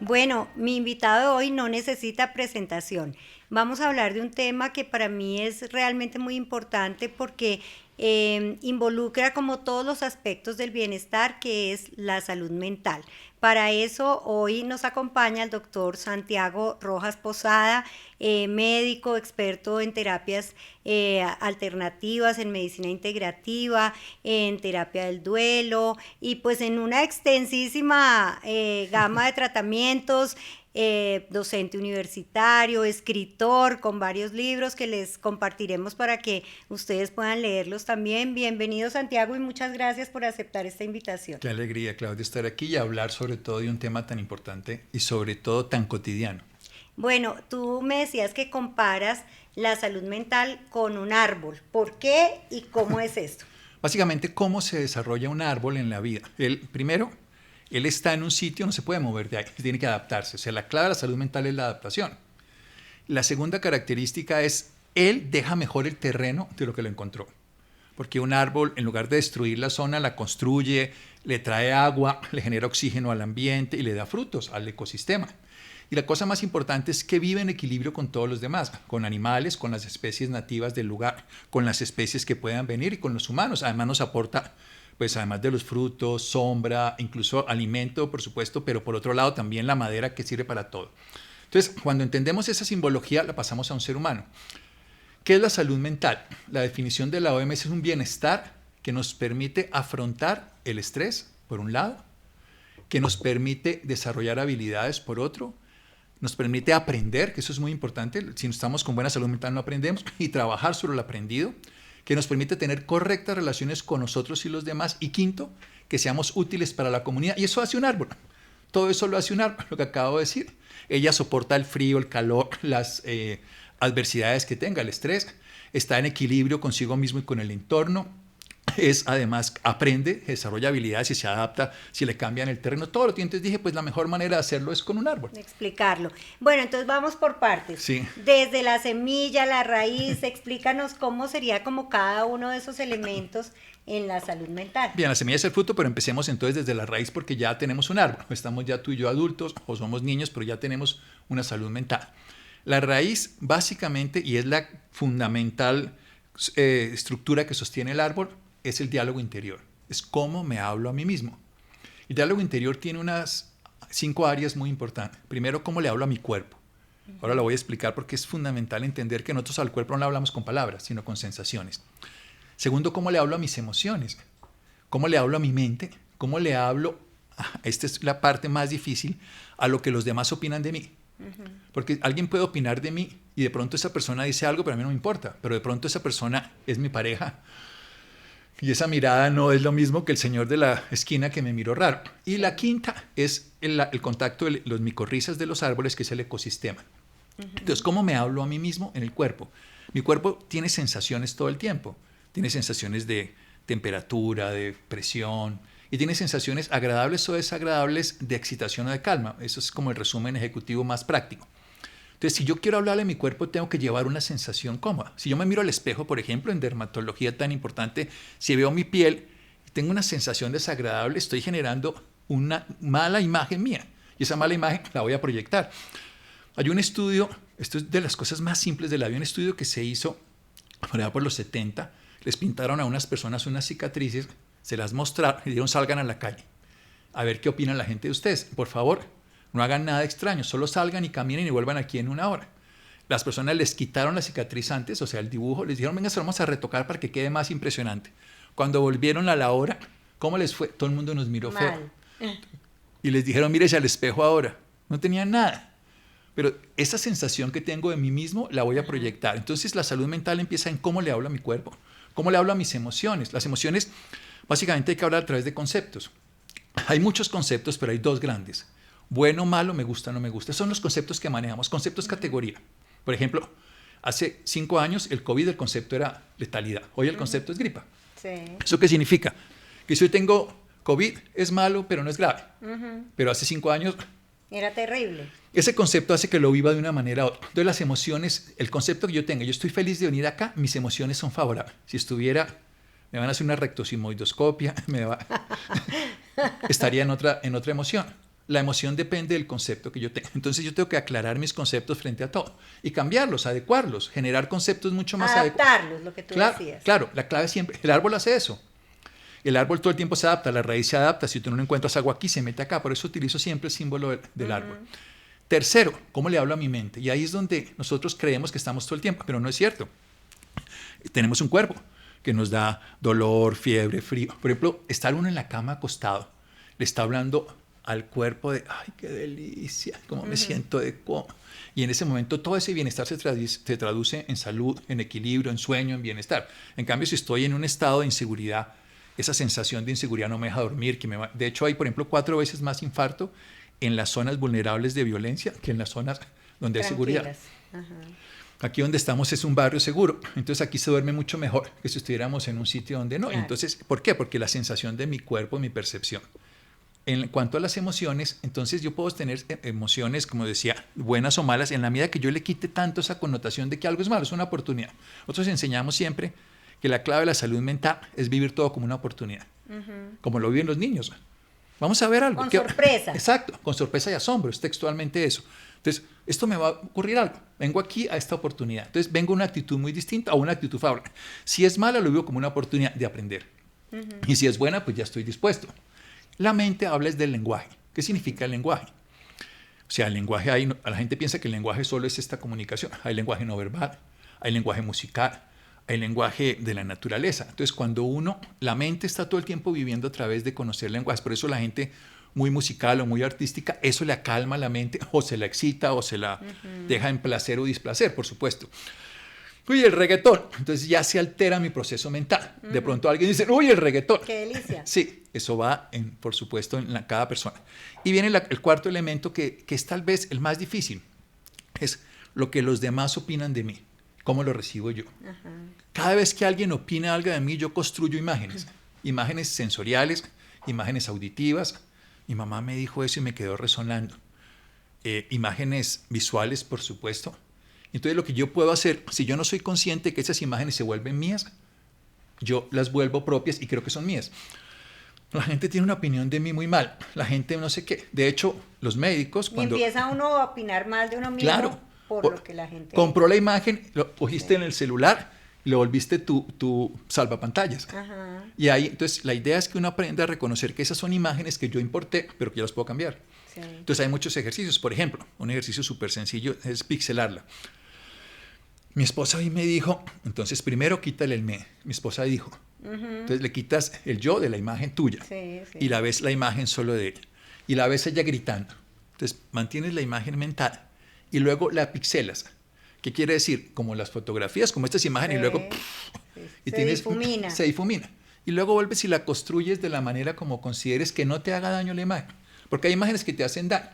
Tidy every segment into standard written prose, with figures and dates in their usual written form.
Bueno, mi invitado de hoy no necesita presentación. Vamos a hablar de un tema que para mí es realmente muy importante porque involucra como todos los aspectos del bienestar, que es la salud mental. Para eso hoy nos acompaña el doctor Santiago Rojas Posada, médico experto en terapias alternativas, en medicina integrativa, en terapia del duelo y pues en una extensísima gama de tratamientos. Docente universitario, escritor con varios libros que les compartiremos para que ustedes puedan leerlos también. Bienvenido, Santiago, y muchas gracias por aceptar esta invitación. Qué alegría, Claudia, estar aquí y hablar sobre todo de un tema tan importante y sobre todo tan cotidiano. Bueno, tú me decías que comparas la salud mental con un árbol. ¿Por qué y cómo es esto? Básicamente, cómo se desarrolla un árbol en la vida. Primero, él está en un sitio, no se puede mover de ahí, tiene que adaptarse. O sea, la clave de la salud mental es la adaptación. La segunda característica es, él deja mejor el terreno de lo que lo encontró. Porque un árbol, en lugar de destruir la zona, la construye, le trae agua, le genera oxígeno al ambiente y le da frutos al ecosistema. Y la cosa más importante es que vive en equilibrio con todos los demás, con animales, con las especies nativas del lugar, con las especies que puedan venir y con los humanos. Además nos aporta, pues además de los frutos, sombra, incluso alimento, por supuesto, pero por otro lado también la madera que sirve para todo. Entonces, cuando entendemos esa simbología, la pasamos a un ser humano. ¿Qué es la salud mental? La definición de la OMS es un bienestar que nos permite afrontar el estrés, por un lado, que nos permite desarrollar habilidades, por otro, nos permite aprender, que eso es muy importante, si no estamos con buena salud mental no aprendemos, y trabajar sobre lo aprendido, que nos permite tener correctas relaciones con nosotros y los demás, y quinto, que seamos útiles para la comunidad, y eso hace un árbol. Todo eso lo hace un árbol, lo que acabo de decir. Ella soporta el frío, el calor, las adversidades que tenga, el estrés, está en equilibrio consigo mismo y con el entorno, además aprende, desarrolla habilidades y se adapta si le cambian el terreno, todo lo que entonces dije, pues la mejor manera de hacerlo es con un árbol. Explicarlo. Bueno, entonces vamos por partes. Sí. Desde la semilla, la raíz, explícanos cómo sería como cada uno de esos elementos en la salud mental. Bien, la semilla es el fruto, pero empecemos entonces desde la raíz porque ya tenemos un árbol. Estamos ya tú y yo adultos o somos niños, pero ya tenemos una salud mental. La raíz básicamente, y es la fundamental estructura que sostiene el árbol, es el diálogo interior. Es cómo me hablo a mí mismo. El diálogo interior tiene unas 5 áreas muy importantes. Primero, cómo le hablo a mi cuerpo. Ahora lo voy a explicar porque es fundamental entender que nosotros al cuerpo no le hablamos con palabras, sino con sensaciones. Segundo, cómo le hablo a mis emociones. Cómo le hablo a mi mente. Cómo le hablo, esta es la parte más difícil, a lo que los demás opinan de mí. Porque alguien puede opinar de mí y de pronto esa persona dice algo, pero a mí no me importa. Pero de pronto esa persona es mi pareja y esa mirada no es lo mismo que el señor de la esquina que me miró raro. Y la quinta es el contacto de los micorrizas de los árboles, que es el ecosistema. Entonces, ¿cómo me hablo a mí mismo en el cuerpo? Mi cuerpo tiene sensaciones todo el tiempo. Tiene sensaciones de temperatura, de presión, y tiene sensaciones agradables o desagradables de excitación o de calma. Eso es como el resumen ejecutivo más práctico. Entonces, si yo quiero hablarle a mi cuerpo, tengo que llevar una sensación cómoda. Si yo me miro al espejo, por ejemplo, en dermatología tan importante, si veo mi piel y tengo una sensación desagradable, estoy generando una mala imagen mía. Y esa mala imagen la voy a proyectar. Hay un estudio, esto es de las cosas más simples de la vida, un estudio que se hizo por allá por los 70, les pintaron a unas personas unas cicatrices, se las mostraron y dijeron salgan a la calle a ver qué opina la gente de ustedes. Por favor, no hagan nada extraño, solo salgan y caminen y vuelvan aquí en una hora. Las personas les quitaron la cicatriz antes, o sea, el dibujo, les dijeron, venga, se lo vamos a retocar para que quede más impresionante. Cuando volvieron a la hora, ¿cómo les fue? Todo el mundo nos miró feo. Y les dijeron, mírese al espejo ahora. No tenían nada. Pero esa sensación que tengo de mí mismo la voy a proyectar. Entonces la salud mental empieza en cómo le hablo a mi cuerpo, cómo le hablo a mis emociones. Las emociones, básicamente hay que hablar a través de conceptos. Hay muchos conceptos, pero hay 2 grandes. Bueno, malo, me gusta, no me gusta. Son los conceptos que manejamos, conceptos categoría. Por ejemplo, hace 5 años el COVID, el concepto era letalidad. Hoy el concepto es gripa. Sí. ¿Eso qué significa? Que si yo tengo COVID es malo, pero no es grave. Pero hace 5 años... Era terrible. Ese concepto hace que lo viva de una manera u otra. Entonces las emociones, el concepto que yo tenga, yo estoy feliz de venir acá, mis emociones son favorables. Si estuviera, me van a hacer una rectosimoidoscopia, estaría en otra emoción. la emoción depende del concepto que yo tengo. Entonces yo tengo que aclarar mis conceptos frente a todo y cambiarlos, adecuarlos, generar conceptos mucho más adecuados. Adaptarlos, lo que tú decías. Claro, la clave siempre, el árbol hace eso. El árbol todo el tiempo se adapta, la raíz se adapta. Si tú no encuentras agua aquí, se mete acá. Por eso utilizo siempre el símbolo del árbol. Tercero, ¿cómo le hablo a mi mente? Y ahí es donde nosotros creemos que estamos todo el tiempo, pero no es cierto. Tenemos un cuerpo que nos da dolor, fiebre, frío. Por ejemplo, estar uno en la cama acostado, le está hablando al cuerpo de, ay, qué delicia, cómo me siento de cómo. Y en ese momento todo ese bienestar se traduce en salud, en equilibrio, en sueño, en bienestar. En cambio, si estoy en un estado de inseguridad, esa sensación de inseguridad no me deja dormir. De hecho, hay, por ejemplo, 4 veces más infarto en las zonas vulnerables de violencia que en las zonas donde hay seguridad. Ajá. Aquí donde estamos es un barrio seguro, entonces aquí se duerme mucho mejor que si estuviéramos en un sitio donde no. Claro. Entonces, ¿por qué? Porque la sensación de mi cuerpo, mi percepción. En cuanto a las emociones, entonces yo puedo tener emociones, como decía, buenas o malas, en la medida que yo le quite tanto esa connotación de que algo es malo, es una oportunidad. Nosotros enseñamos siempre que la clave de la salud mental es vivir todo como una oportunidad, como lo viven los niños. Vamos a ver algo. Con sorpresa. Exacto, con sorpresa y asombro, es textualmente eso. Entonces, esto me va a ocurrir algo. Vengo aquí a esta oportunidad. Entonces, vengo a una actitud muy distinta a una actitud favorable. Si es mala, lo vivo como una oportunidad de aprender. Y si es buena, pues ya estoy dispuesto. La mente habla es del lenguaje. ¿Qué significa el lenguaje? O sea, el lenguaje, la gente piensa que el lenguaje solo es esta comunicación. Hay lenguaje no verbal, hay lenguaje musical, hay lenguaje de la naturaleza. Entonces, cuando la mente está todo el tiempo viviendo a través de conocer lenguajes, por eso la gente muy musical o muy artística, eso le acalma la mente, o se la excita, o se la deja en placer o displacer, por supuesto. Uy, el reggaetón. Entonces ya se altera mi proceso mental. De pronto alguien dice, uy, el reggaetón. ¡Qué delicia! Sí, eso va, por supuesto, en cada persona. Y viene el cuarto elemento que es tal vez el más difícil. Es lo que los demás opinan de mí. ¿Cómo lo recibo yo? Cada vez que alguien opina algo de mí, yo construyo imágenes. Imágenes sensoriales, imágenes auditivas. Mi mamá me dijo eso y me quedó resonando. Imágenes visuales, por supuesto. Entonces lo que yo puedo hacer, si yo no soy consciente que esas imágenes se vuelven mías, yo las vuelvo propias y creo que son mías. La gente tiene una opinión de mí muy mal. La gente no sé qué. De hecho, los médicos cuando... Y empieza uno a opinar mal de uno mismo, claro, por lo que la gente... Compró la imagen, lo cogiste en el celular, lo volviste tu salvapantallas. Ajá. Y ahí, entonces, la idea es que uno aprenda a reconocer que esas son imágenes que yo importé, pero que ya las puedo cambiar. Sí. Entonces hay muchos ejercicios. Por ejemplo, un ejercicio súper sencillo es pixelarla. Mi esposa hoy me dijo, entonces primero quítale el me. Mi esposa dijo. Entonces le quitas el yo de la imagen tuya. Sí. Y la ves la imagen solo de él. Y la ves ella gritando. Entonces mantienes la imagen mental y luego la pixelas. ¿Qué quiere decir? Como las fotografías, como estas imágenes, y luego y se difumina. Y luego vuelves y la construyes de la manera como consideres que no te haga daño la imagen. Porque hay imágenes que te hacen daño.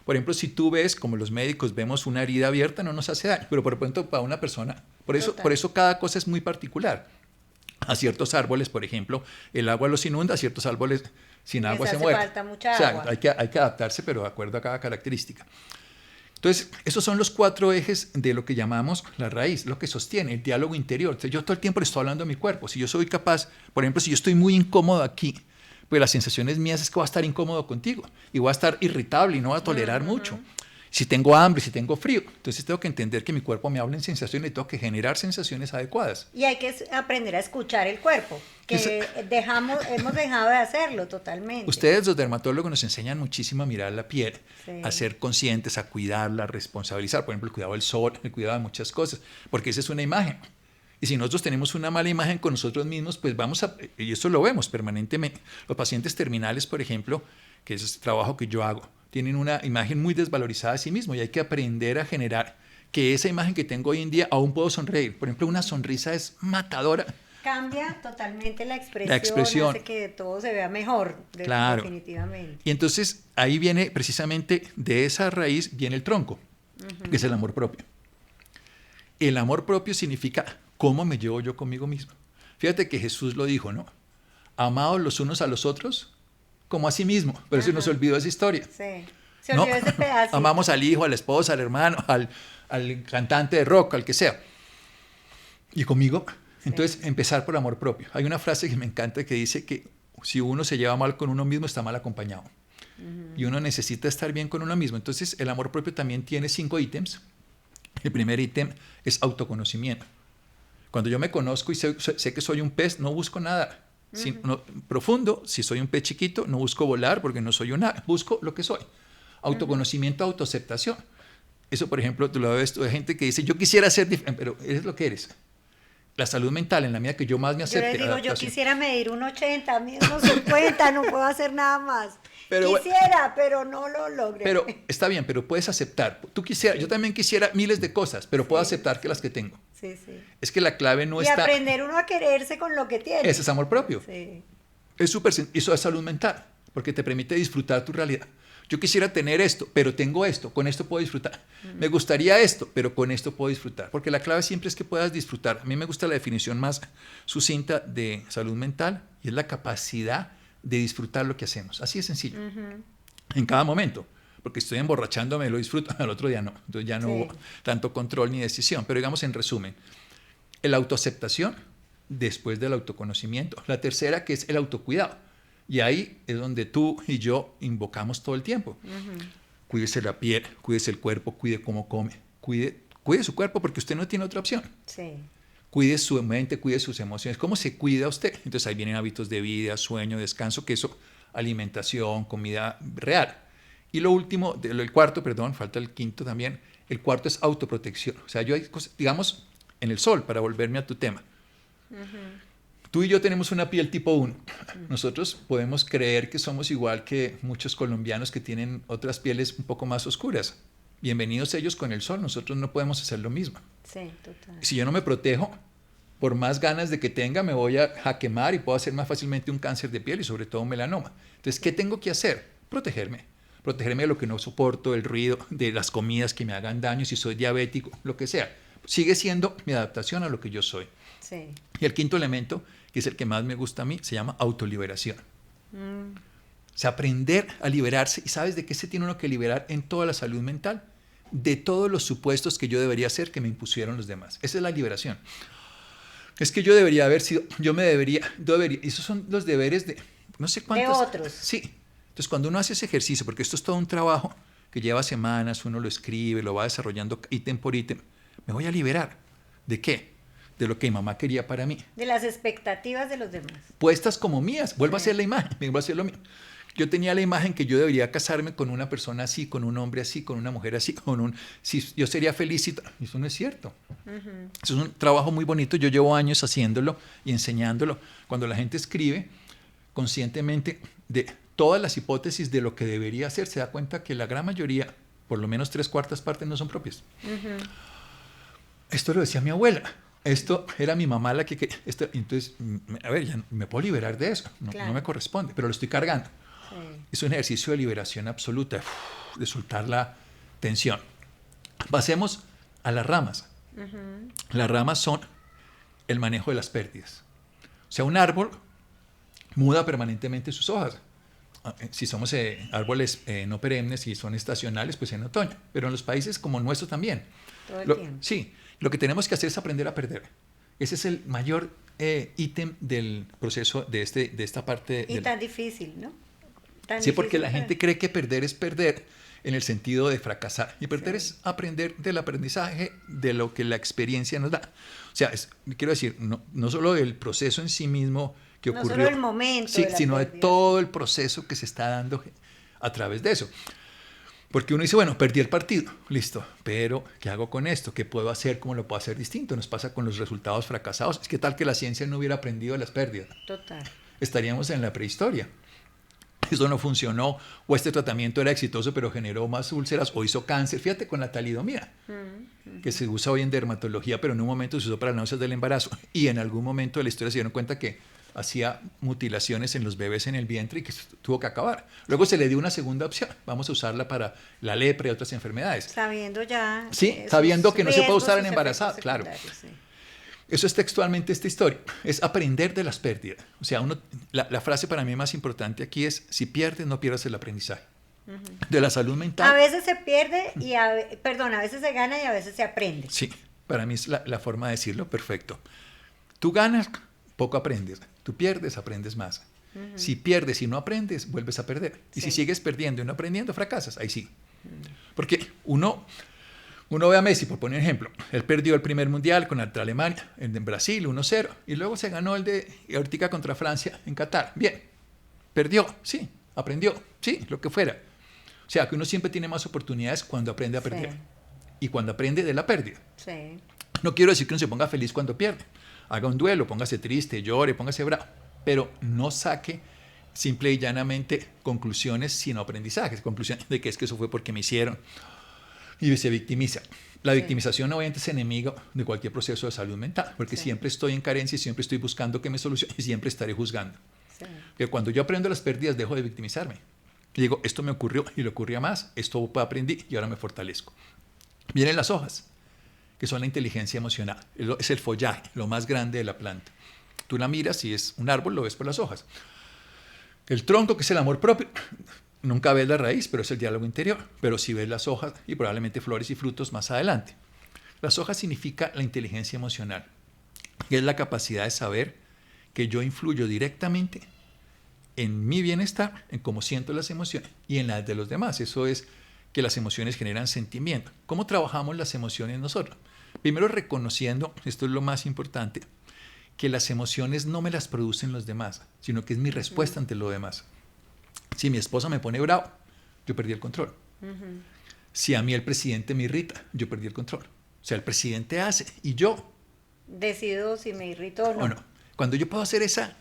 Por ejemplo, si tú ves, como los médicos vemos una herida abierta, no nos hace daño. Pero por ejemplo, para una persona, por eso cada cosa es muy particular. A ciertos árboles, por ejemplo, el agua los inunda, a ciertos árboles sin agua se mueren. Falta mucha agua. Hay que adaptarse, pero de acuerdo a cada característica. Entonces, esos son los 4 ejes de lo que llamamos la raíz, lo que sostiene, el diálogo interior. Entonces, yo todo el tiempo le estoy hablando a mi cuerpo. Si yo soy capaz, por ejemplo, si yo estoy muy incómodo aquí, pues las sensaciones mías es que voy a estar incómodo contigo y voy a estar irritable y no voy a tolerar mucho. Si tengo hambre, si tengo frío, entonces tengo que entender que mi cuerpo me habla en sensaciones y tengo que generar sensaciones adecuadas. Y hay que aprender a escuchar el cuerpo, que hemos dejado de hacerlo totalmente. Ustedes, los dermatólogos, nos enseñan muchísimo a mirar la piel, a ser conscientes, a cuidarla, a responsabilizar, por ejemplo, el cuidado del sol, el cuidado de muchas cosas, porque esa es una imagen. Y si nosotros tenemos una mala imagen con nosotros mismos, pues y esto lo vemos permanentemente. Los pacientes terminales, por ejemplo, que es el trabajo que yo hago, tienen una imagen muy desvalorizada de sí mismos y hay que aprender a generar que esa imagen que tengo hoy en día aún puedo sonreír. Por ejemplo, una sonrisa es matadora. Cambia totalmente la expresión. Hace que todo se vea mejor, claro. Definitivamente. Y entonces ahí viene precisamente de esa raíz viene el tronco, que es el amor propio. El amor propio significa cómo me llevo yo conmigo mismo. Fíjate que Jesús lo dijo, ¿no? Amaos los unos a los otros como a sí mismo, pero se nos olvidó esa historia. Sí, se olvidó ese pedazo. Amamos al hijo, a la esposa, al hermano, al cantante de rock, al que sea. ¿Y conmigo? Entonces, empezar por amor propio. Hay una frase que me encanta que dice que si uno se lleva mal con uno mismo, está mal acompañado. Y uno necesita estar bien con uno mismo. Entonces, el amor propio también tiene 5 ítems. El primer ítem es autoconocimiento. Cuando yo me conozco y sé que soy un pez, no busco nada profundo. Si soy un pez chiquito, no busco volar porque no soy un ave. Busco lo que soy. Autoconocimiento, autoaceptación. Eso, por ejemplo, tú lo ves, hay gente que dice, yo quisiera ser diferente, pero eres lo que eres. La salud mental, en la medida que yo más me acepte. Yo les digo, yo quisiera medir 1,80, a mí 1,50, no puedo hacer nada más. Pero, quisiera, pero no lo logré. Pero está bien, pero puedes aceptar. Yo también quisiera miles de cosas, pero puedo aceptar que las que tengo. Sí, sí. Es que la clave no y está... Y aprender uno a quererse con lo que tiene. Ese es amor propio. Sí. Es súper... Eso es salud mental, porque te permite disfrutar tu realidad. Yo quisiera tener esto, pero tengo esto, con esto puedo disfrutar. Me gustaría esto, pero con esto puedo disfrutar. Porque la clave siempre es que puedas disfrutar. A mí me gusta la definición más sucinta de salud mental y es la capacidad de disfrutar lo que hacemos. Así de sencillo. En cada momento. Porque estoy emborrachándome, lo disfruto, al otro día no. Entonces ya no hubo tanto control ni decisión. Pero digamos en resumen, la autoaceptación después del autoconocimiento. La tercera, que es el autocuidado. Y ahí es donde tú y yo invocamos todo el tiempo. Cuídese la piel, cuídese el cuerpo, cuide cómo come, cuide su cuerpo porque usted no tiene otra opción. Sí. Cuide su mente, cuide sus emociones. ¿Cómo se cuida usted? Entonces ahí vienen hábitos de vida, sueño, descanso, que eso, alimentación, comida real. Y lo último, el cuarto, perdón, falta el quinto también. El cuarto es autoprotección. O sea, yo hay cosas, digamos, en el sol, para volverme a tu tema. Tú y yo tenemos una piel tipo 1. Nosotros podemos creer que somos igual que muchos colombianos que tienen otras pieles un poco más oscuras. Bienvenidos ellos con el sol, nosotros no podemos hacer lo mismo. Sí, total. Si yo no me protejo, por más ganas de que tenga, me voy a quemar y puedo hacer más fácilmente un cáncer de piel y sobre todo un melanoma. Entonces, ¿qué tengo que hacer? Protegerme. Protegerme de lo que no soporto, del ruido, de las comidas que me hagan daño, si soy diabético, lo que sea. Sigue siendo mi adaptación a lo que yo soy. Sí. Y el quinto elemento, que es el que más me gusta a mí, se llama autoliberación. O sea, aprender a liberarse. ¿Y sabes de qué se tiene uno que liberar en toda la salud mental? De todos los supuestos que yo debería hacer que me impusieron los demás. Esa es la liberación. Es que yo debería haber sido, yo debería. Esos son los deberes de no sé cuántos. De otros. Sí. Entonces, cuando uno hace ese ejercicio, porque esto es todo un trabajo que lleva semanas, uno lo escribe, lo va desarrollando ítem por ítem, me voy a liberar. ¿De qué? De lo que mi mamá quería para mí. De las expectativas de los demás. Puestas como mías. Vuelvo a hacer la imagen, vuelvo a hacer lo mío. Yo tenía la imagen que yo debería casarme con una persona así, con un hombre así, con una mujer así, si yo sería feliz y eso no es cierto. Eso es un trabajo muy bonito. Yo llevo años haciéndolo y enseñándolo. Cuando la gente escribe conscientemente de todas las hipótesis de lo que debería hacer, se da cuenta que la gran mayoría, por lo menos 3/4 partes, no son propias. Esto lo decía mi abuela. Esto era mi mamá la que... entonces, a ver, ya me puedo liberar de eso. No me corresponde, pero lo estoy cargando. Sí. Es un ejercicio de liberación absoluta, de soltar la tensión. Pasemos a las ramas. Las ramas son el manejo de las pérdidas. O sea, un árbol muda permanentemente sus hojas. Si somos árboles no perennes y son estacionales, pues en otoño. Pero en los países como el nuestro también. Todo el tiempo. Sí. Lo que tenemos que hacer es aprender a perder. Ese es el mayor ítem del proceso de esta parte. Y tan difícil, ¿no? Sí, porque la gente cree que perder es perder en el sentido de fracasar. Y perder es aprender del aprendizaje de lo que la experiencia nos da. O sea, quiero decir, no solo del proceso en sí mismo que ocurrió. No solo el momento. Sí, sino de todo el proceso que se está dando a través de eso. Porque uno dice, bueno, perdí el partido, listo, pero ¿qué hago con esto? ¿Qué puedo hacer? ¿Cómo lo puedo hacer distinto? Nos pasa con los resultados fracasados. Es que tal que la ciencia no hubiera aprendido de las pérdidas. Total. Estaríamos en la prehistoria. Eso no funcionó, o este tratamiento era exitoso, pero generó más úlceras, o hizo cáncer. Fíjate con la talidomida, que se usa hoy en dermatología, pero en un momento se usó para náuseas del embarazo. Y en algún momento de la historia se dieron cuenta que hacía mutilaciones en los bebés en el vientre y que tuvo que acabar. Luego se le dio una segunda opción. Vamos a usarla para la lepra y otras enfermedades. Sabiendo ya. Sí, sabiendo que no se puede usar en embarazadas, claro. Sí. Eso es textualmente esta historia. Es aprender de las pérdidas. O sea, la frase para mí más importante aquí es, si pierdes, no pierdas el aprendizaje. De la salud mental. A veces se pierde y a veces se gana y a veces se aprende. Sí, para mí es la forma de decirlo perfecto. Tú ganas, poco aprendes. Tú pierdes, aprendes más. Si pierdes y no aprendes, vuelves a perder. Y si Sí. sigues perdiendo y no aprendiendo, fracasas. Ahí sí. Porque uno ve a Messi, por poner un ejemplo. Él perdió el primer mundial contra Alemania en Brasil, 1-0. Y luego se ganó el de ahorita contra Francia en Qatar. Bien. Perdió, sí. Aprendió, sí, lo que fuera. O sea, que uno siempre tiene más oportunidades cuando aprende a perder. Sí. Y cuando aprende de la pérdida. Sí. No quiero decir que uno se ponga feliz cuando pierde. Haga un duelo, póngase triste, llore, póngase bravo. Pero no saque simple y llanamente conclusiones sino aprendizajes. Conclusiones de que es que eso fue porque me hicieron. Y se victimiza. La Sí. victimización obviamente es enemigo de cualquier proceso de salud mental. Porque Sí. siempre estoy en carencia y siempre estoy buscando que me solucione y siempre estaré juzgando. Sí. Que cuando yo aprendo las pérdidas dejo de victimizarme. Y digo, esto me ocurrió y le ocurría más. Esto aprendí y ahora me fortalezco. Vienen las hojas, que son la inteligencia emocional. Es el follaje, lo más grande de la planta. Tú la miras y es un árbol, lo ves por las hojas. El tronco, que es el amor propio, nunca ves la raíz, pero es el diálogo interior. Pero sí ves las hojas y probablemente flores y frutos más adelante. Las hojas significa la inteligencia emocional, que es la capacidad de saber que yo influyo directamente en mi bienestar, en cómo siento las emociones y en las de los demás. Eso es que las emociones generan sentimiento. ¿Cómo trabajamos las emociones nosotros? Primero reconociendo, esto es lo más importante, que las emociones no me las producen los demás, sino que es mi respuesta ante lo demás. Si mi esposa me pone bravo, yo perdí el control. Si a mí el presidente me irrita, yo perdí el control. O sea, el presidente hace y yo, Decido si me irrito o no. o no. Cuando yo puedo hacer esa,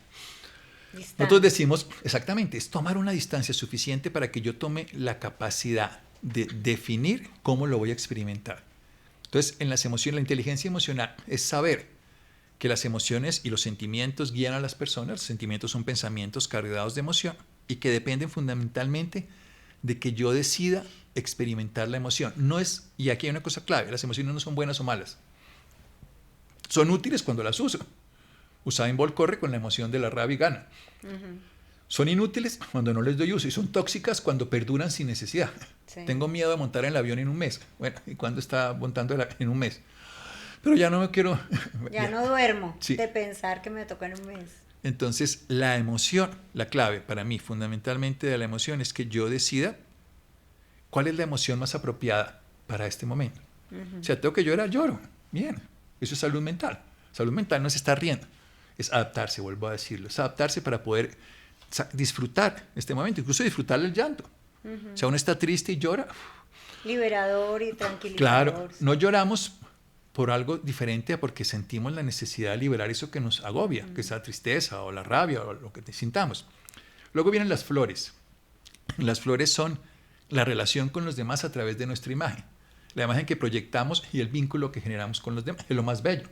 Distancia. nosotros decimos, exactamente, es tomar una distancia suficiente para que yo tome la capacidad de definir cómo lo voy a experimentar. Entonces, en las emociones, la inteligencia emocional es saber que las emociones y los sentimientos guían a las personas. Los sentimientos son pensamientos cargados de emoción y que dependen fundamentalmente de que yo decida experimentar la emoción. No es, y aquí hay una cosa clave, las emociones no son buenas o malas. Son útiles cuando las uso. Usain Bolt corre con la emoción de la rabia y gana. Son inútiles cuando no les doy uso y son tóxicas cuando perduran sin necesidad. Sí. Tengo miedo de montar en el avión en un mes. Bueno, ¿y cuándo está montando en un mes? Pero ya no me quiero... Ya no duermo Sí. de pensar que me toca en un mes. Entonces, la emoción, la clave para mí fundamentalmente de la emoción es que yo decida cuál es la emoción más apropiada para este momento. O sea, tengo que llorar, lloro. Bien, eso es salud mental. Salud mental no es estar riendo, es adaptarse, vuelvo a decirlo. Es adaptarse para poder disfrutar este momento, incluso disfrutar el llanto. O sea, uno está triste y llora. Liberador y tranquilizador. Claro, no lloramos por algo diferente a porque sentimos la necesidad de liberar eso que nos agobia, que es la tristeza o la rabia o lo que sintamos. Luego vienen las flores. Las flores son la relación con los demás a través de nuestra imagen. La imagen que proyectamos y el vínculo que generamos con los demás es lo más bello.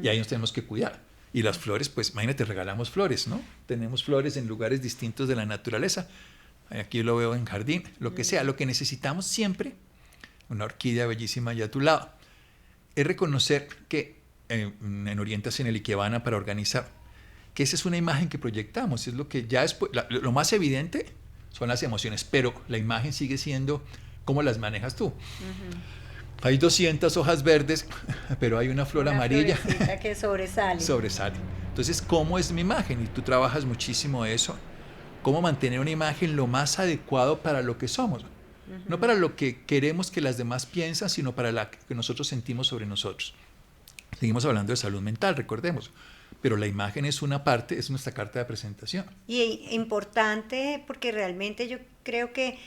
Y ahí nos tenemos que cuidar. Y las flores, pues imagínate, regalamos flores, ¿no? Tenemos flores en lugares distintos de la naturaleza. Aquí lo veo en jardín, lo que sea. Lo que necesitamos siempre, una orquídea bellísima allá a tu lado, es reconocer que en orientación en el Ikebana para organizar, que esa es una imagen que proyectamos, es lo que ya es, lo más evidente son las emociones, pero la imagen sigue siendo cómo las manejas tú. Hay 200 hojas verdes, pero hay una flor amarilla. Florecita que sobresale. Sobresale. Entonces, ¿cómo es mi imagen? Y tú trabajas muchísimo eso. ¿Cómo mantener una imagen lo más adecuado para lo que somos? No para lo que queremos que las demás piensen, sino para lo que nosotros sentimos sobre nosotros. Seguimos hablando de salud mental, recordemos. Pero la imagen es una parte, es nuestra carta de presentación. Y importante porque realmente yo creo que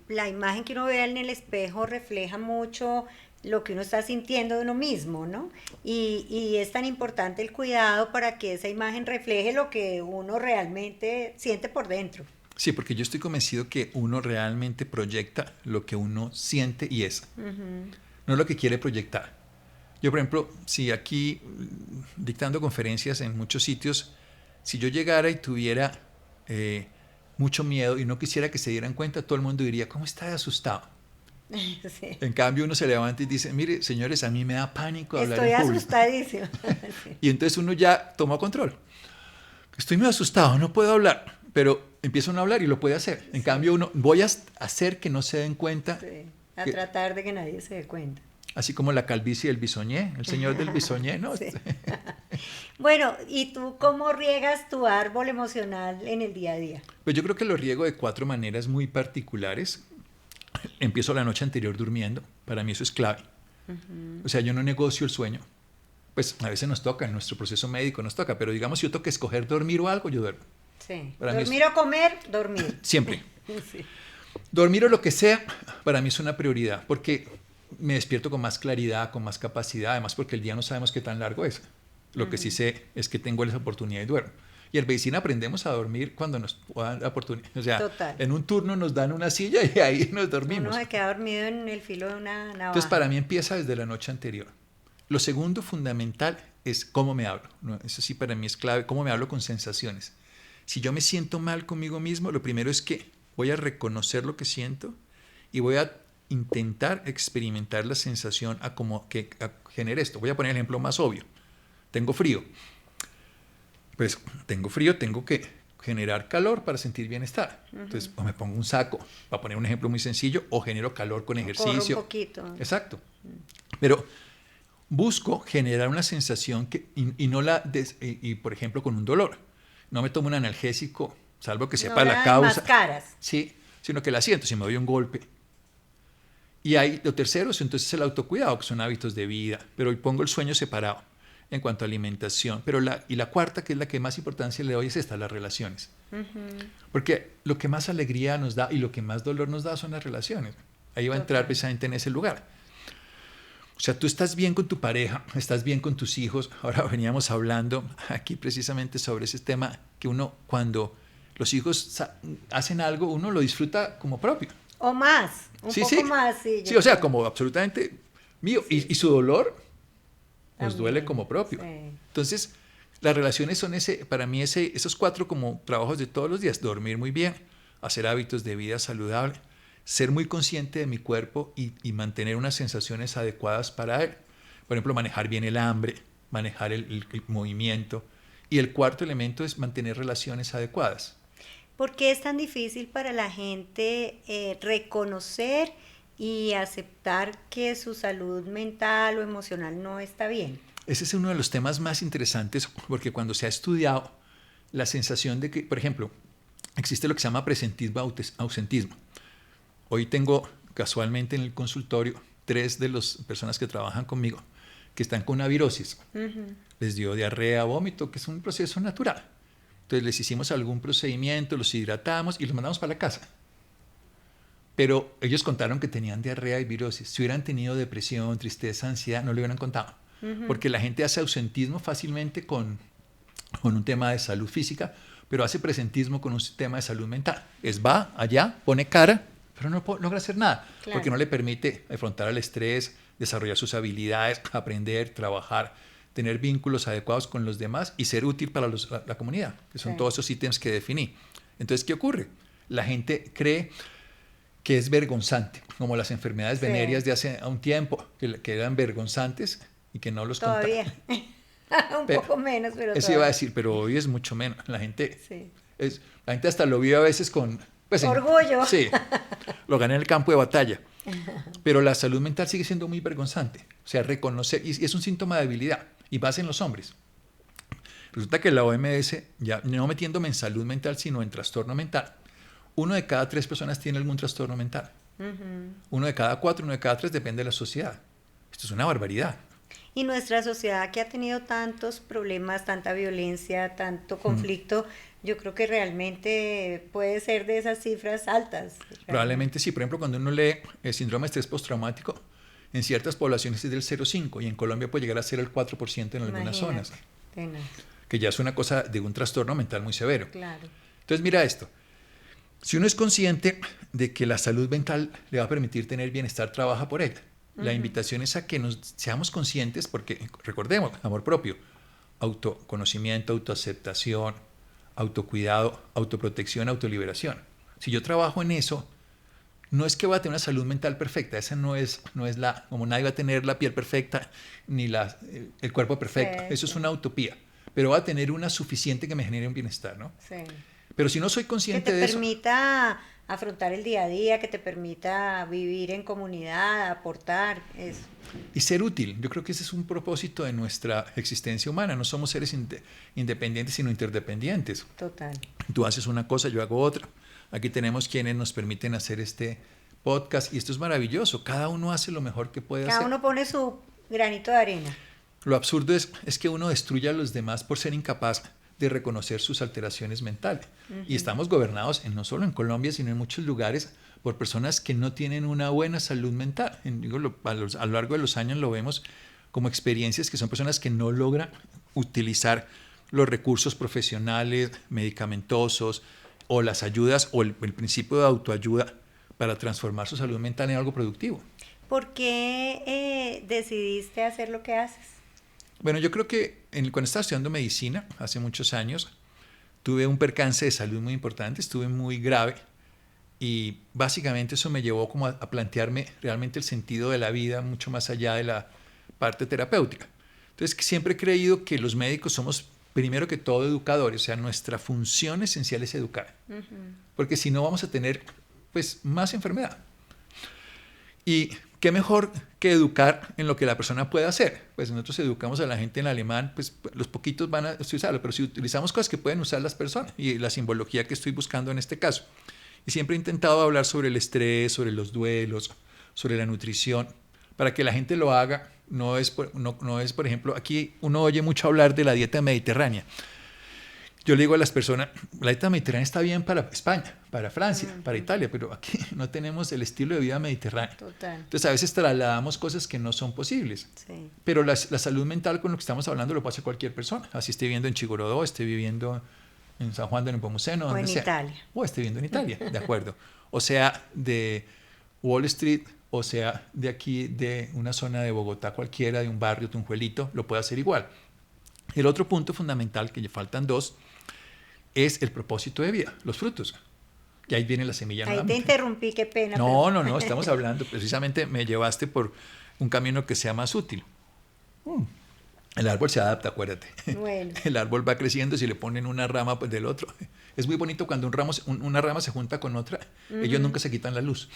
la imagen que uno ve en el espejo refleja mucho lo que uno está sintiendo de uno mismo, ¿no? Y es tan importante el cuidado para que esa imagen refleje lo que uno realmente siente por dentro. Sí, porque yo estoy convencido que uno realmente proyecta lo que uno siente y es, no lo que quiere proyectar. Yo, por ejemplo, si aquí dictando conferencias en muchos sitios, si yo llegara y tuviera mucho miedo y no quisiera que se dieran cuenta, todo el mundo diría, ¿cómo está de asustado? Sí. En cambio, uno se levanta y dice, mire, señores, a mí me da pánico hablar en público. Estoy asustadísimo. Sí. Y entonces uno ya tomó control. Estoy muy asustado, no puedo hablar, pero empieza uno a hablar y lo puede hacer. En cambio, uno, voy a hacer que no se den cuenta. Sí. A tratar de que nadie se dé cuenta. Así como la calvicie del bisoñé, el señor del bisoñé, ¿no? Sí. Bueno, ¿y tú cómo riegas tu árbol emocional en el día a día? Pues yo creo que lo riego de 4 maneras muy particulares. Empiezo la noche anterior durmiendo, para mí eso es clave. O sea, yo no negocio el sueño. Pues a veces nos toca, en nuestro proceso médico nos toca, pero digamos si yo tengo que escoger dormir o algo, yo duermo. Sí. Para mí Dormir o comer, dormir. siempre. Sí. Dormir o lo que sea, para mí es una prioridad, porque me despierto con más claridad, con más capacidad, además porque el día no sabemos qué tan largo es. Lo que sí sé es que tengo esa oportunidad y duermo. Y en medicina aprendemos a dormir cuando nos dan la oportunidad. O sea, Total. en un turno nos dan una silla y ahí nos dormimos. Uno se queda dormido en el filo de una navaja. Entonces, para mí empieza desde la noche anterior. Lo segundo fundamental es cómo me hablo, ¿no? Eso sí para mí es clave, cómo me hablo con sensaciones. Si yo me siento mal conmigo mismo, lo primero es que voy a reconocer lo que siento y voy a intentar experimentar la sensación a como que genere esto. Voy a poner el ejemplo más obvio. Tengo frío. Pues tengo frío, tengo que generar calor para sentir bienestar. Entonces, o me pongo un saco, para poner un ejemplo muy sencillo, o genero calor con ejercicio. Corro un poquito. Exacto. Pero busco generar una sensación que, y no la y por ejemplo con un dolor. No me tomo un analgésico, salvo que sepa la causa. Más caras. Sí, sino que la siento, si me doy un golpe. Y hay lo tercero, entonces el autocuidado, que son hábitos de vida, pero hoy pongo el sueño separado en cuanto a alimentación. Pero la cuarta, que es la que más importancia le doy, es esta, las relaciones. Porque lo que más alegría nos da y lo que más dolor nos da son las relaciones. Ahí va a entrar precisamente en ese lugar. O sea, tú estás bien con tu pareja, estás bien con tus hijos. Ahora veníamos hablando aquí precisamente sobre ese tema que uno, cuando los hijos hacen algo, uno lo disfruta como propio. O más, un poco más. Sí, o sea, como absolutamente mío. Sí. Y su dolor nos duele como propio. Sí. Entonces, las relaciones son para mí esos 4 como trabajos de todos los días. Dormir muy bien, hacer hábitos de vida saludable, ser muy consciente de mi cuerpo y mantener unas sensaciones adecuadas para él. Por ejemplo, manejar bien el hambre, manejar el movimiento. Y el cuarto elemento es mantener relaciones adecuadas. ¿Por qué es tan difícil para la gente reconocer y aceptar que su salud mental o emocional no está bien? Ese es uno de los temas más interesantes, porque cuando se ha estudiado la sensación de que, por ejemplo, existe lo que se llama presentismo-ausentismo. Hoy tengo casualmente en el consultorio 3 de las personas que trabajan conmigo que están con una virosis. Les dio diarrea, vómito, que es un proceso natural. Entonces les hicimos algún procedimiento, los hidratamos y los mandamos para la casa. Pero ellos contaron que tenían diarrea y virosis. Si hubieran tenido depresión, tristeza, ansiedad, no lo hubieran contado. Porque la gente hace ausentismo fácilmente con un tema de salud física, pero hace presentismo con un tema de salud mental. Va allá, pone cara, pero no logra hacer nada, claro, porque no le permite afrontar el estrés, desarrollar sus habilidades, aprender, trabajar, tener vínculos adecuados con los demás y ser útil para la comunidad, que son todos esos ítems que definí. Entonces, ¿qué ocurre? La gente cree que es vergonzante, como las enfermedades venéreas de hace un tiempo, que eran vergonzantes y que no los contaban. Todavía. Un poco menos, pero eso iba a decir, pero hoy es mucho menos. La gente, la gente hasta lo vive a veces con... Pues, orgullo. Sí, lo gané en el campo de batalla. Pero la salud mental sigue siendo muy vergonzante. O sea, reconocer, y es un síntoma de debilidad, y más en los hombres. Resulta que la OMS, ya no metiéndome en salud mental, sino en trastorno mental, 1 de cada 3 personas tiene algún trastorno mental. 1 de cada 4, 1 de cada 3, depende de la sociedad. Esto es una barbaridad. Y nuestra sociedad que ha tenido tantos problemas, tanta violencia, tanto conflicto, yo creo que realmente puede ser de esas cifras altas. Probablemente sí. Por ejemplo, cuando uno lee el síndrome de estrés postraumático, en ciertas poblaciones es del 0,5 y en Colombia puede llegar a ser el 4% en algunas zonas. Que ya es una cosa de un trastorno mental muy severo. Claro. Entonces, mira esto. Si uno es consciente de que la salud mental le va a permitir tener bienestar, trabaja por ella. La invitación es a que seamos conscientes, porque recordemos, amor propio, autoconocimiento, autoaceptación, autocuidado, autoprotección, autoliberación. Si yo trabajo en eso, no es que voy a tener una salud mental perfecta, esa no es como nadie va a tener la piel perfecta ni el cuerpo perfecto, eso es una utopía, pero va a tener una suficiente que me genere un bienestar, ¿no? Sí. Pero si no soy consciente de eso... Que te permita afrontar el día a día, que te permita vivir en comunidad, aportar, eso. Y ser útil. Yo creo que ese es un propósito de nuestra existencia humana. No somos seres independientes, sino interdependientes. Total. Tú haces una cosa, yo hago otra. Aquí tenemos quienes nos permiten hacer este podcast y esto es maravilloso. Cada uno hace lo mejor que puede hacer. Cada uno pone su granito de arena. Lo absurdo es que uno destruye a los demás por ser incapaz de reconocer sus alteraciones mentales. Y estamos gobernados no solo en Colombia, sino en muchos lugares por personas que no tienen una buena salud mental. A lo largo de los años lo vemos como experiencias que son personas que no logran utilizar los recursos profesionales, medicamentosos o las ayudas o el principio de autoayuda para transformar su salud mental en algo productivo. ¿Por qué decidiste hacer lo que haces? Bueno, yo creo que cuando estaba estudiando medicina, hace muchos años, tuve un percance de salud muy importante, estuve muy grave y básicamente eso me llevó como a plantearme realmente el sentido de la vida mucho más allá de la parte terapéutica. Entonces siempre he creído que los médicos somos primero que todo educadores, o sea, nuestra función esencial es educar, porque si no vamos a tener pues más enfermedad. Y qué mejor que educar en lo que la persona puede hacer. Pues nosotros educamos a la gente en alemán, pues los poquitos van a utilizarlo, pero si utilizamos cosas que pueden usar las personas y la simbología que estoy buscando en este caso. Y siempre he intentado hablar sobre el estrés, sobre los duelos, sobre la nutrición, para que la gente lo haga. No es, por ejemplo, aquí uno oye mucho hablar de la dieta mediterránea. Yo le digo a las personas, la dieta mediterránea está bien para España, para Francia, para Italia, pero aquí no tenemos el estilo de vida mediterráneo. Total. Entonces a veces trasladamos cosas que no son posibles. Sí. Pero la salud mental con lo que estamos hablando lo puede hacer cualquier persona. Así esté viviendo en Chigorodó, esté viviendo en San Juan de Nepomuceno, o en sea. Italia. O esté viviendo en Italia, de acuerdo. O sea, de Wall Street, o sea, de aquí, de una zona de Bogotá cualquiera, de un barrio, Tunjuelito, lo puede hacer igual. El otro punto fundamental, que le faltan dos, es el propósito de vida, los frutos. Y ahí viene la semilla. Ahí te interrumpí, qué pena. No, estamos hablando, precisamente me llevaste por un camino que sea más útil. El árbol se adapta, acuérdate. Bueno. El árbol va creciendo si le ponen una rama pues, del otro. Es muy bonito cuando una rama se junta con otra. Ellos nunca se quitan la luz.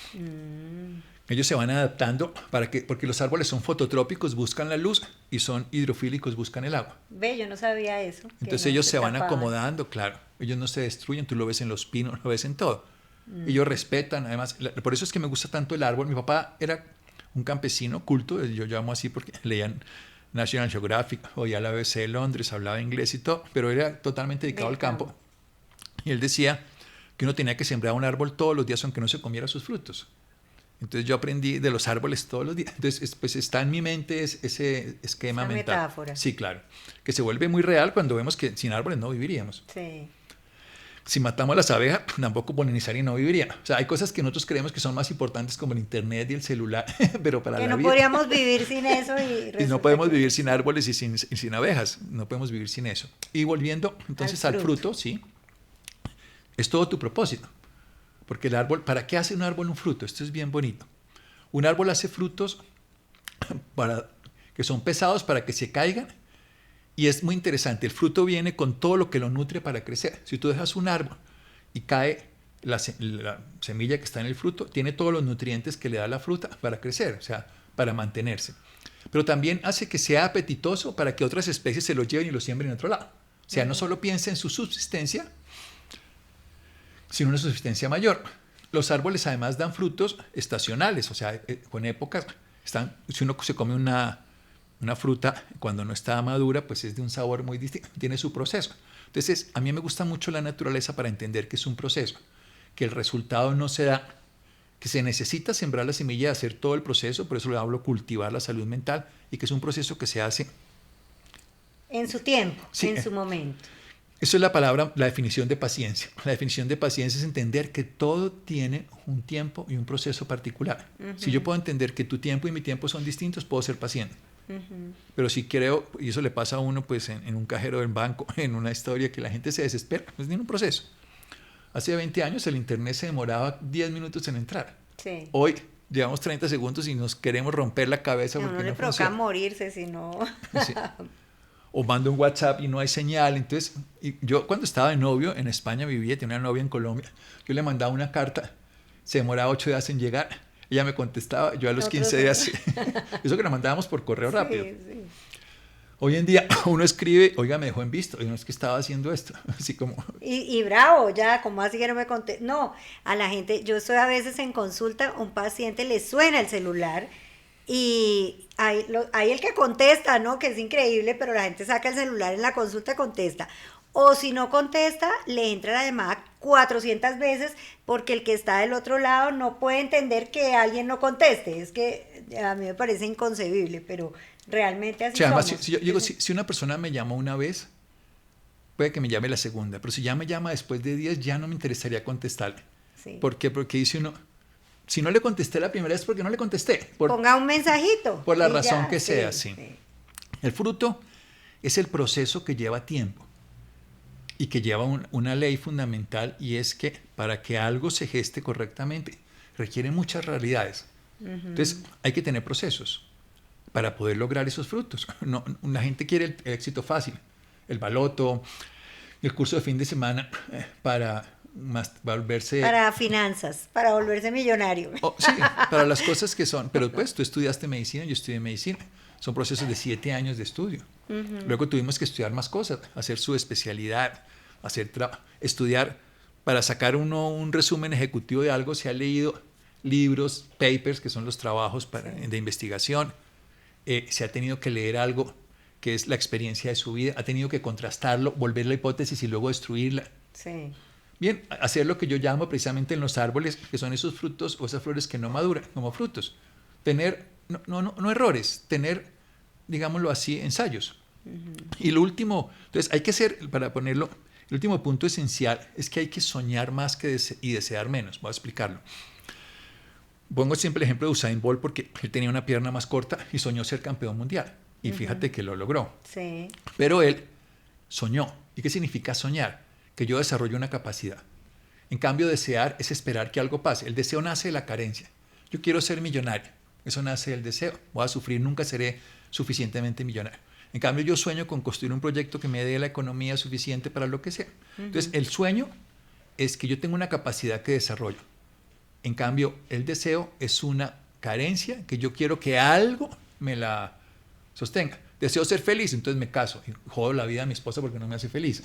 Ellos se van adaptando porque los árboles son fototrópicos, buscan la luz, y son hidrofílicos, buscan el agua. Ve, yo no sabía eso. Entonces ellos se van acomodando, claro. Ellos no se destruyen, tú lo ves en los pinos, lo ves en todo. Ellos respetan, además, por eso es que me gusta tanto el árbol. Mi papá era un campesino culto, yo llamo así porque leían National Geographic, oía la BBC de Londres, hablaba inglés y todo, pero era totalmente dedicado al campo. Y él decía que uno tenía que sembrar un árbol todos los días aunque no se comiera sus frutos. Entonces yo aprendí de los árboles todos los días. Entonces pues está en mi mente ese esquema esa mental. Metáfora. Sí, claro. Que se vuelve muy real cuando vemos que sin árboles no viviríamos. Sí. Si matamos a las abejas, tampoco polinizaría y no viviría. O sea, hay cosas que nosotros creemos que son más importantes como el internet y el celular, pero para que la no vida... podríamos vivir sin eso. Y no podemos vivir sin árboles y sin abejas. No podemos vivir sin eso. Y volviendo entonces al fruto, sí, es todo tu propósito. Porque el árbol, ¿para qué hace un árbol un fruto? Esto es bien bonito. Un árbol hace frutos que son pesados para que se caigan. Y es muy interesante, el fruto viene con todo lo que lo nutre para crecer. Si tú dejas un árbol y cae la semilla que está en el fruto, tiene todos los nutrientes que le da la fruta para crecer, o sea, para mantenerse. Pero también hace que sea apetitoso para que otras especies se lo lleven y lo siembren en otro lado. O sea, no solo piensa en su subsistencia, sino una subsistencia mayor. Los árboles además dan frutos estacionales, o sea, con épocas. Si uno se come una fruta, cuando no está madura, pues es de un sabor muy distinto, tiene su proceso. Entonces, a mí me gusta mucho la naturaleza para entender que es un proceso, que el resultado no se da, que se necesita sembrar la semilla y hacer todo el proceso, por eso le hablo cultivar la salud mental, y que es un proceso que se hace en su tiempo, sí, en su momento. Eso es la definición de paciencia. La definición de paciencia es entender que todo tiene un tiempo y un proceso particular. Si yo puedo entender que tu tiempo y mi tiempo son distintos, puedo ser paciente. Pero si creo, y eso le pasa a uno pues en un cajero del banco, en una historia que la gente se desespera, pues tiene un proceso. Hace 20 años el internet se demoraba 10 minutos en entrar. Sí. Hoy llevamos 30 segundos y nos queremos romper la cabeza porque no le provoca morirse si no... Sí. o mando un WhatsApp y no hay señal. Entonces, yo cuando estaba de novio en España, vivía, tenía una novia en Colombia, yo le mandaba una carta, se demoraba 8 días en llegar, ella me contestaba, yo a los 15 días, eso que nos mandábamos por correo rápido. Sí. Hoy en día uno escribe, oiga, me dejó en visto, y no es que estaba haciendo esto, así como... Y bravo, ya, como así que no me conté. No, a la gente, yo estoy a veces en consulta, un paciente le suena el celular y hay el que contesta, ¿no? Que es increíble, pero la gente saca el celular en la consulta, contesta. O si no contesta, le entra la llamada 400 veces porque el que está del otro lado no puede entender que alguien no conteste. Es que a mí me parece inconcebible, pero realmente así además, somos. yo digo, si una persona me llamó una vez, puede que me llame la segunda, pero si ya me llama después de 10, ya no me interesaría contestarle. Sí. ¿Por qué? Porque dice uno, si no le contesté la primera vez, porque no le contesté. Ponga un mensajito. Por la razón que sea, sí. El fruto es el proceso que lleva tiempo y que lleva una ley fundamental, y es que para que algo se geste correctamente requiere muchas realidades. Entonces hay que tener procesos para poder lograr esos frutos. No, la gente quiere el éxito fácil, el baloto, el curso de fin de semana para volverse... Para finanzas, para volverse millonario. Sí, para las cosas que son. Pero pues tú estudiaste medicina, yo estudié medicina. Son procesos de 7 años de estudio. Luego tuvimos que estudiar más cosas, hacer su especialidad, estudiar para sacar uno un resumen ejecutivo de algo. Se ha leído libros, papers, que son los trabajos de investigación. Se ha tenido que leer algo que es la experiencia de su vida, ha tenido que contrastarlo, volver la hipótesis y luego destruirla. Sí. Bien, hacer lo que yo llamo precisamente en los árboles, que son esos frutos o esas flores que no maduran como frutos. Tener, no errores, tener, digámoslo así, ensayos. Y lo último, entonces hay que ser, para ponerlo, el último punto esencial es que hay que soñar más y desear menos. Voy a explicarlo. Pongo siempre el ejemplo de Usain Bolt porque él tenía una pierna más corta y soñó ser campeón mundial. Y fíjate que lo logró. Sí. Pero él soñó. ¿Y qué significa soñar? Que yo desarrollo una capacidad. En cambio, desear es esperar que algo pase. El deseo nace de la carencia. Yo quiero ser millonario. Eso nace del deseo. Voy a sufrir, nunca seré suficientemente millonario. En cambio, yo sueño con construir un proyecto que me dé la economía suficiente para lo que sea. Entonces, el sueño es que yo tengo una capacidad que desarrollo. En cambio, el deseo es una carencia que yo quiero que algo me la sostenga. Deseo ser feliz, entonces me caso y jodo la vida a mi esposa porque no me hace feliz.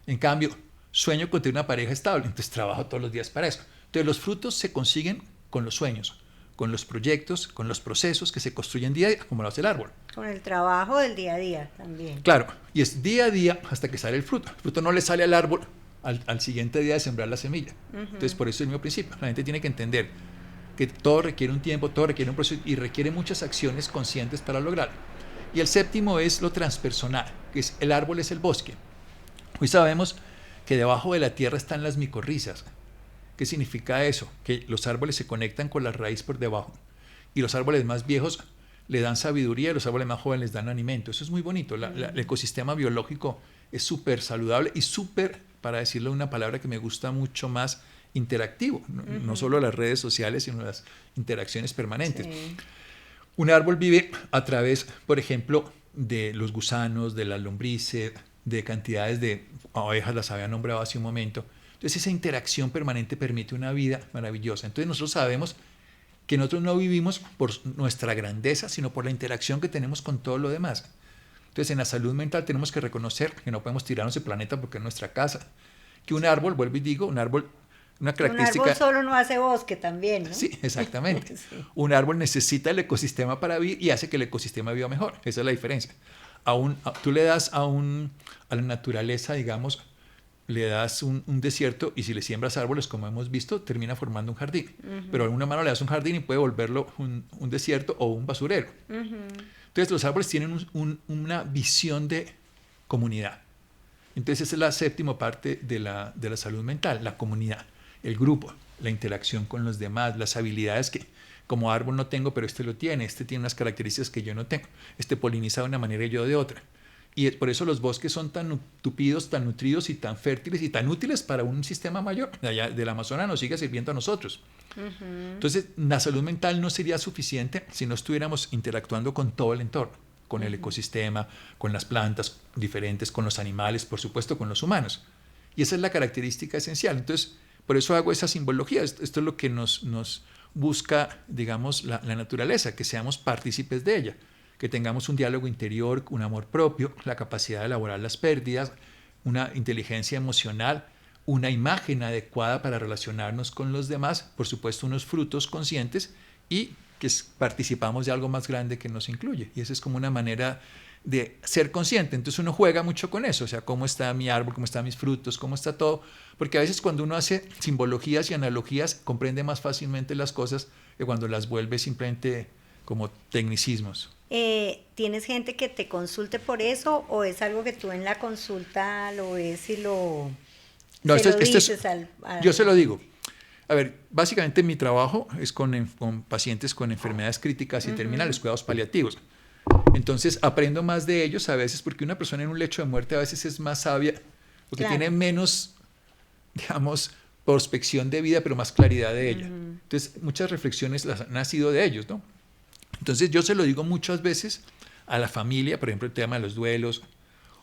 En cambio, sueño con tener una pareja estable, entonces trabajo todos los días para eso. Entonces los frutos se consiguen con los sueños, con los proyectos, con los procesos que se construyen día a día, como lo hace el árbol. Con el trabajo del día a día también. Claro, y es día a día hasta que sale el fruto. El fruto no le sale al árbol al siguiente día de sembrar la semilla. Entonces por eso es el mismo principio. La gente tiene que entender que todo requiere un tiempo, todo requiere un proceso y requiere muchas acciones conscientes para lograrlo. Y el séptimo es lo transpersonal, que es el árbol es el bosque. Hoy sabemos que debajo de la tierra están las micorrizas. ¿Qué significa eso? Que los árboles se conectan con la raíz por debajo. Y los árboles más viejos le dan sabiduría y los árboles más jóvenes les dan alimento. Eso es muy bonito. El ecosistema biológico es súper saludable y súper, para decirlo una palabra que me gusta mucho más, interactivo. No solo las redes sociales, sino las interacciones permanentes. Sí. Un árbol vive a través, por ejemplo, de los gusanos, de las lombrices, de cantidades de abejas, las había nombrado hace un momento. Entonces esa interacción permanente permite una vida maravillosa. Entonces nosotros sabemos que nosotros no vivimos por nuestra grandeza, sino por la interacción que tenemos con todo lo demás. Entonces en la salud mental tenemos que reconocer que no podemos tirarnos el planeta porque es nuestra casa. Que un árbol, vuelvo y digo, un árbol... Una característica... Un árbol solo no hace bosque también, ¿no? Sí, exactamente. Sí. Un árbol necesita el ecosistema para vivir y hace que el ecosistema viva mejor. Esa es la diferencia. Tú le das a la naturaleza, digamos, le das un desierto y si le siembras árboles, como hemos visto, termina formando un jardín. Pero a una mano le das un jardín y puede volverlo un desierto o un basurero. Entonces los árboles tienen una visión de comunidad. Entonces esa es la séptima parte de la salud mental, la comunidad. El grupo, la interacción con los demás, las habilidades que como árbol no tengo, pero este lo tiene, este tiene unas características que yo no tengo, este poliniza de una manera y yo de otra. Y por eso los bosques son tan tupidos, tan nutridos y tan fértiles y tan útiles para un sistema mayor. De allá, del Amazonas nos sigue sirviendo a nosotros. Entonces, la salud mental no sería suficiente si no estuviéramos interactuando con todo el entorno, con el ecosistema, con las plantas diferentes, con los animales, por supuesto, con los humanos. Y esa es la característica esencial. Entonces, por eso hago esa simbología. Esto es lo que nos busca, digamos, la naturaleza, que seamos partícipes de ella, que tengamos un diálogo interior, un amor propio, la capacidad de elaborar las pérdidas, una inteligencia emocional, una imagen adecuada para relacionarnos con los demás, por supuesto unos frutos conscientes y que participamos de algo más grande que nos incluye. Y esa es como una manera de ser consciente. Entonces uno juega mucho con eso, o sea, cómo está mi árbol, cómo están mis frutos, cómo está todo, porque a veces cuando uno hace simbologías y analogías comprende más fácilmente las cosas que cuando las vuelve simplemente como tecnicismos. ¿Tienes gente que te consulte por eso o es algo que tú en la consulta lo ves y No, dices yo se lo digo. A ver, básicamente mi trabajo es con pacientes con enfermedades críticas y terminales, cuidados paliativos. Entonces aprendo más de ellos a veces porque una persona en un lecho de muerte a veces es más sabia porque tiene menos, digamos, prospección de vida, pero más claridad de ella. Entonces muchas reflexiones las han nacido de ellos, ¿no? Entonces yo se lo digo muchas veces a la familia, por ejemplo, el tema de los duelos,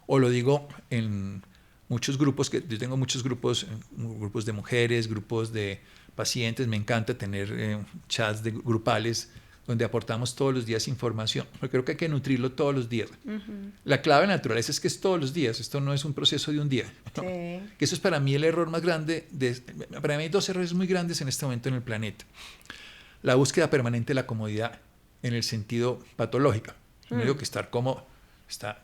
o lo digo en muchos grupos, que yo tengo muchos grupos de mujeres, grupos de pacientes, me encanta tener chats grupales donde aportamos todos los días información, porque creo que hay que nutrirlo todos los días. La clave de la naturaleza es que es todos los días, esto no es un proceso de un día, ¿no? Que eso es para mí el error más grande, para mí hay dos errores muy grandes en este momento en el planeta. La búsqueda permanente de la comodidad en el sentido patológico. No digo que estar cómodo,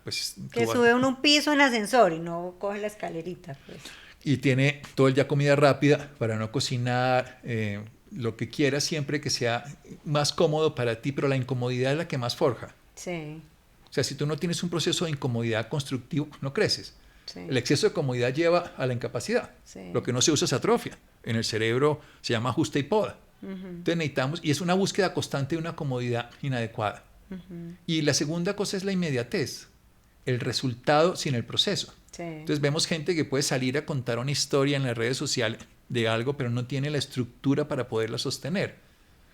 pues, que sube uno un piso en ascensor y no coge la escalerita. Pues. Y tiene todo el día comida rápida para no cocinar, lo que quieras siempre que sea más cómodo para ti, pero la incomodidad es la que más forja. Sí. O sea, si tú no tienes un proceso de incomodidad constructivo, no creces. Sí. El exceso de comodidad lleva a la incapacidad. Sí. Lo que no se usa es atrofia. En el cerebro se llama ajuste y poda. Entonces necesitamos, y es una búsqueda constante de una comodidad inadecuada. Y la segunda cosa es la inmediatez, el resultado sin el proceso. Sí. Entonces vemos gente que puede salir a contar una historia en las redes sociales de algo, pero no tiene la estructura para poderla sostener.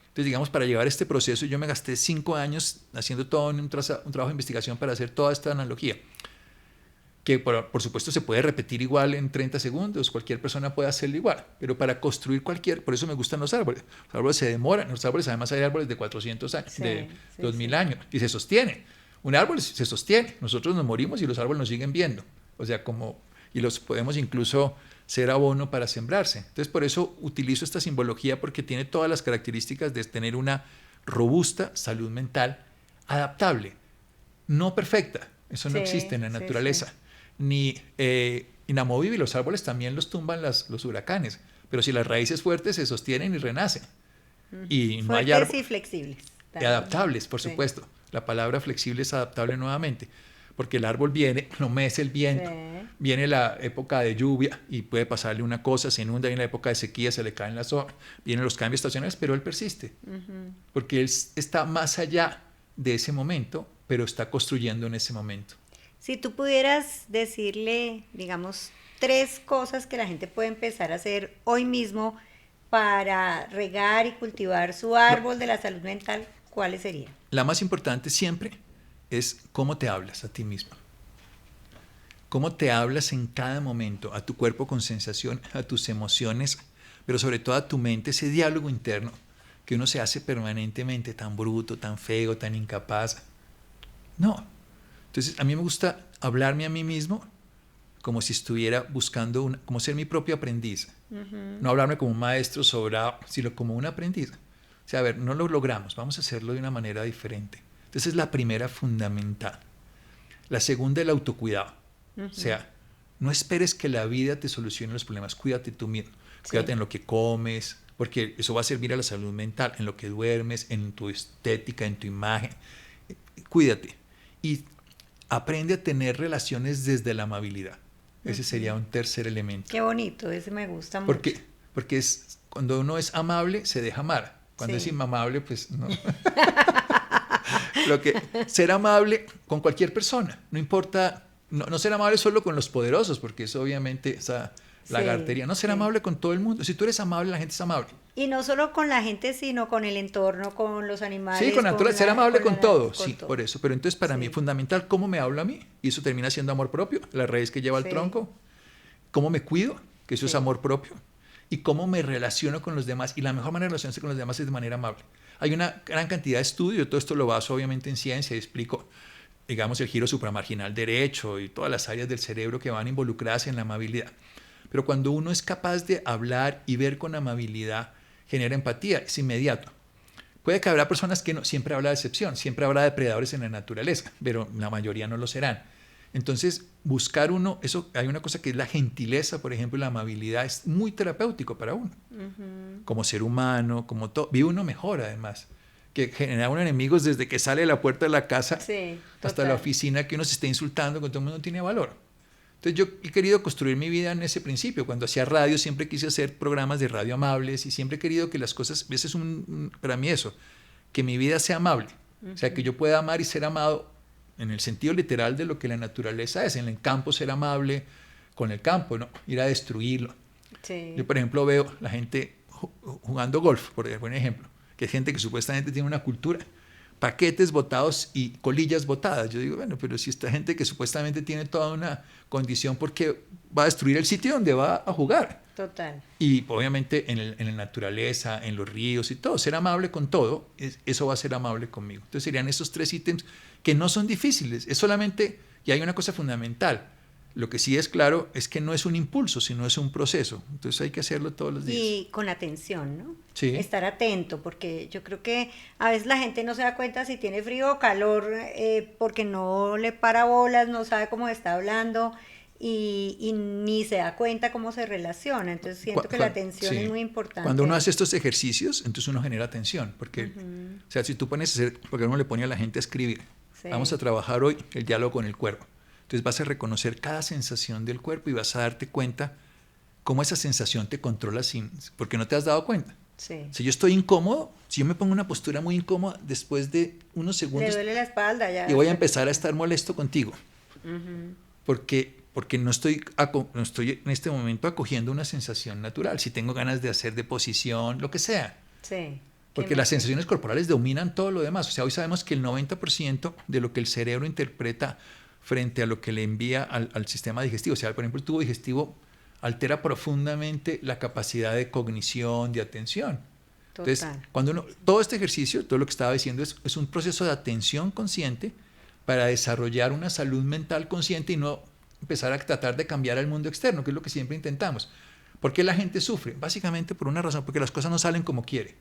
Entonces, digamos, para llevar este proceso, yo me gasté 5 años haciendo todo un trabajo de investigación para hacer toda esta analogía, que por supuesto se puede repetir igual en 30 segundos, cualquier persona puede hacerlo igual, pero para construir por eso me gustan los árboles se demoran, los árboles además hay árboles de 400 años, de 2000 años, y se sostienen, un árbol se sostiene, nosotros nos morimos y los árboles nos siguen viendo, o sea, y los podemos incluso ser abono para sembrarse. Entonces por eso utilizo esta simbología porque tiene todas las características de tener una robusta salud mental adaptable, no perfecta, eso no existe en la naturaleza. Ni inamovible, los árboles también los tumban los huracanes, pero si las raíces fuertes se sostienen y renacen. Y no hay fuertes y flexibles. Y adaptables, por supuesto. La palabra flexible es adaptable nuevamente, porque el árbol viene, no mece el viento, viene la época de lluvia y puede pasarle una cosa, se inunda, viene la época de sequía, se le caen las hojas, vienen los cambios estacionales, pero él persiste, porque él está más allá de ese momento, pero está construyendo en ese momento. Si tú pudieras decirle, digamos, 3 cosas que la gente puede empezar a hacer hoy mismo para regar y cultivar su árbol de la salud mental, ¿cuáles serían? La más importante siempre es cómo te hablas a ti mismo. Cómo te hablas en cada momento, a tu cuerpo con sensación, a tus emociones, pero sobre todo a tu mente, ese diálogo interno que uno se hace permanentemente tan bruto, tan feo, tan incapaz. No. Entonces, a mí me gusta hablarme a mí mismo como si estuviera buscando, como ser mi propio aprendiz. No hablarme como un maestro sobrado, sino como un aprendiz. O sea, a ver, no lo logramos, vamos a hacerlo de una manera diferente. Entonces, es la primera fundamental. La segunda, el autocuidado. O sea, no esperes que la vida te solucione los problemas, cuídate tú mismo. Cuídate en lo que comes, porque eso va a servir a la salud mental, en lo que duermes, en tu estética, en tu imagen. Cuídate. Y aprende a tener relaciones desde la amabilidad. Ese sería un tercer elemento. Qué bonito, ese me gusta mucho. Porque cuando uno es amable, se deja amar. Cuando es inmamable, pues no. Ser amable con cualquier persona, no importa, no ser amable solo con los poderosos, porque eso obviamente esa lagartería, no ser amable con todo el mundo. Si tú eres amable, la gente es amable. Y no solo con la gente, sino con el entorno, con los animales. Sí, con la naturaleza, ser amable con todo, sí, todo. por eso. Pero entonces para mí es fundamental cómo me hablo a mí, y eso termina siendo amor propio, la raíz que lleva al tronco. Cómo me cuido, que eso es amor propio. Y cómo me relaciono con los demás. Y la mejor manera de relacionarse con los demás es de manera amable. Hay una gran cantidad de estudios, todo esto lo baso obviamente en ciencia, y explico, digamos, el giro supramarginal derecho y todas las áreas del cerebro que van involucradas en la amabilidad. Pero cuando uno es capaz de hablar y ver con amabilidad, genera empatía, es inmediato. Puede que habrá personas que no, siempre habrá de excepción, siempre habrá depredadores en la naturaleza, pero la mayoría no lo serán. Entonces, buscar uno, eso, hay una cosa que es la gentileza, por ejemplo, la amabilidad, es muy terapéutico para uno. Como ser humano, como todo. Vive uno mejor, además. Que genera uno enemigos desde que sale de la puerta de la casa hasta la oficina, que uno se esté insultando, que todo el mundo no tiene valor. Entonces, yo he querido construir mi vida en ese principio. Cuando hacía radio, siempre quise hacer programas de radio amables y siempre he querido que las cosas, ese es para mí eso, que mi vida sea amable. O sea, que yo pueda amar y ser amado en el sentido literal de lo que la naturaleza es. En el campo ser amable con el campo, no ir a destruirlo. Sí. Yo, por ejemplo, veo la gente jugando golf, por ejemplo, que es gente que supuestamente tiene una cultura, paquetes botados y colillas botadas. Yo digo, bueno, pero si esta gente que supuestamente tiene toda una condición, ¿por qué va a destruir el sitio donde va a jugar? Total. Y obviamente en la naturaleza, en los ríos y todo, ser amable con todo, eso va a ser amable conmigo. Entonces serían esos 3 ítems que no son difíciles, es solamente, y hay una cosa fundamental, lo que sí es claro es que no es un impulso, sino es un proceso, entonces hay que hacerlo todos los días. Y con atención, ¿no? Sí. Estar atento, porque yo creo que a veces la gente no se da cuenta si tiene frío o calor, porque no le para bolas, no sabe cómo está hablando, y ni se da cuenta cómo se relaciona. Entonces siento que la atención es muy importante. Cuando uno hace estos ejercicios, entonces uno genera atención, porque, o sea, si tú pones a hacer, porque uno le pone a la gente a escribir, vamos a trabajar hoy el diálogo con el cuerpo. Entonces vas a reconocer cada sensación del cuerpo y vas a darte cuenta cómo esa sensación te controla porque no te has dado cuenta. Sí. Si yo estoy incómodo, si yo me pongo en una postura muy incómoda, después de unos segundos... Le duele la espalda ya. Y voy a empezar a estar molesto contigo. Porque no estoy en este momento acogiendo una sensación natural. Si tengo ganas de hacer de posición, lo que sea. Sí. Porque las sensaciones corporales dominan todo lo demás. O sea, hoy sabemos que el 90% de lo que el cerebro interpreta frente a lo que le envía al sistema digestivo. O sea, por ejemplo, el tubo digestivo altera profundamente la capacidad de cognición, de atención. Total. Entonces, cuando todo este ejercicio, todo lo que estaba diciendo es un proceso de atención consciente para desarrollar una salud mental consciente y no empezar a tratar de cambiar al mundo externo, que es lo que siempre intentamos. ¿Por qué la gente sufre? Básicamente por una razón, porque las cosas no salen como quiere.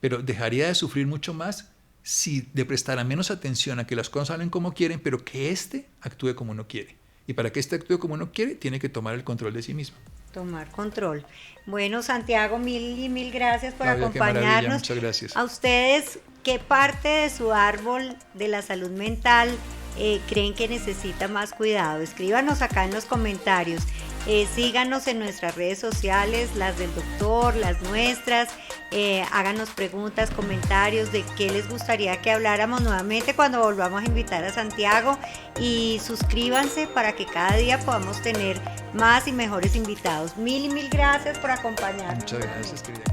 Pero dejaría de sufrir mucho más si le prestara menos atención a que las cosas salen como quieren, pero que éste actúe como uno quiere. Y para que éste actúe como uno quiere, tiene que tomar el control de sí mismo. Tomar control. Bueno, Santiago, mil gracias por Claudia, acompañarnos. Muchas gracias. A ustedes, ¿qué parte de su árbol de la salud mental creen que necesita más cuidado? Escríbanos acá en los comentarios. Síganos en nuestras redes sociales, las del doctor, las nuestras. Háganos preguntas, comentarios de qué les gustaría que habláramos nuevamente cuando volvamos a invitar a Santiago. Y suscríbanse para que cada día podamos tener más y mejores invitados. Mil gracias por acompañarnos. Muchas gracias, querida.